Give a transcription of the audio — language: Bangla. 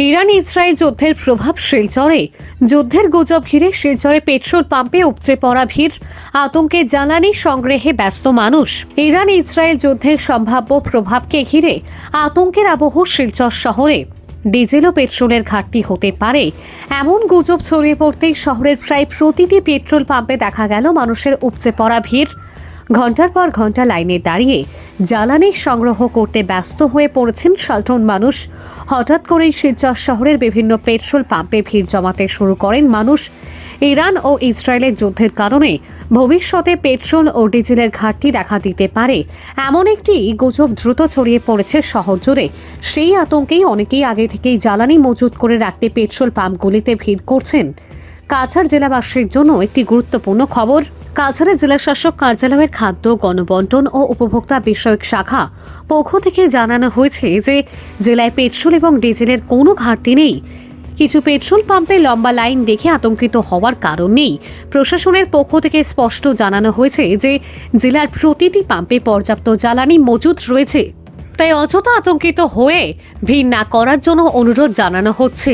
ইরান ইসরায়েল যুদ্ধের প্রভাব শিলচরে। যুদ্ধের গুজব ঘিরে শিলচরে পেট্রোল পাম্পে উপচে পড়া ভিড়, আতঙ্কে জ্বালানি সংগ্রহে ব্যস্ত মানুষ। ইরান ইসরায়েল যুদ্ধের সম্ভাব্য প্রভাবকে ঘিরে আতঙ্কের আবহ শিলচর শহরে। ডিজেল ও পেট্রোলের ঘাটতি হতে পারে এমন গুজব ছড়িয়ে পড়তেই শহরের প্রায় প্রতিটি পেট্রোল পাম্পে দেখা গেল মানুষের উপচে পড়া ভিড়। ঘন্টার পর ঘন্টা লাইনে দাঁড়িয়ে জ্বালানি সংগ্রহ করতে ব্যস্ত হয়ে পড়েছেন সাধারণ মানুষ। হঠাৎ করেই শিলচর শহরের বিভিন্ন পেট্রোল পাম্পে ভিড় জমাতে শুরু করেন মানুষ। ইরান ও ইসরায়েলের যুদ্ধের কারণে ভবিষ্যতে পেট্রোল ও ডিজেলের ঘাটতি দেখা দিতে পারে এমন একটি গুজব দ্রুত ছড়িয়ে পড়েছে শহর জুড়ে। সেই আতঙ্কেই অনেকেই আগে থেকেই জ্বালানি মজুত করে রাখতে পেট্রোল পাম্পগুলিতে ভিড় করছেন। কাছাড় জেলাবাসীর জন্য একটি গুরুত্বপূর্ণ খবর। কাছাড়ের জেলা শাসক কার্যালয়ের খাদ্য, গণবন্টন ও উপভোক্তা বিষয়ক শাখা পক্ষ থেকে জানানো হয়েছে যে জেলায় পেট্রোল এবং ডিজেলের কোনো ঘাটতি নেই। কিছু পেট্রোল পাম্পে লম্বা লাইন দেখে আতঙ্কিত হওয়ার কারণ নেই। প্রশাসনের পক্ষ থেকে স্পষ্ট জানানো হয়েছে যে জেলার প্রতিটি পাম্পে পর্যাপ্ত জ্বালানি মজুত রয়েছে, তাই অযথা আতঙ্কিত হয়ে ভিড় না করার জন্য অনুরোধ জানানো হচ্ছে।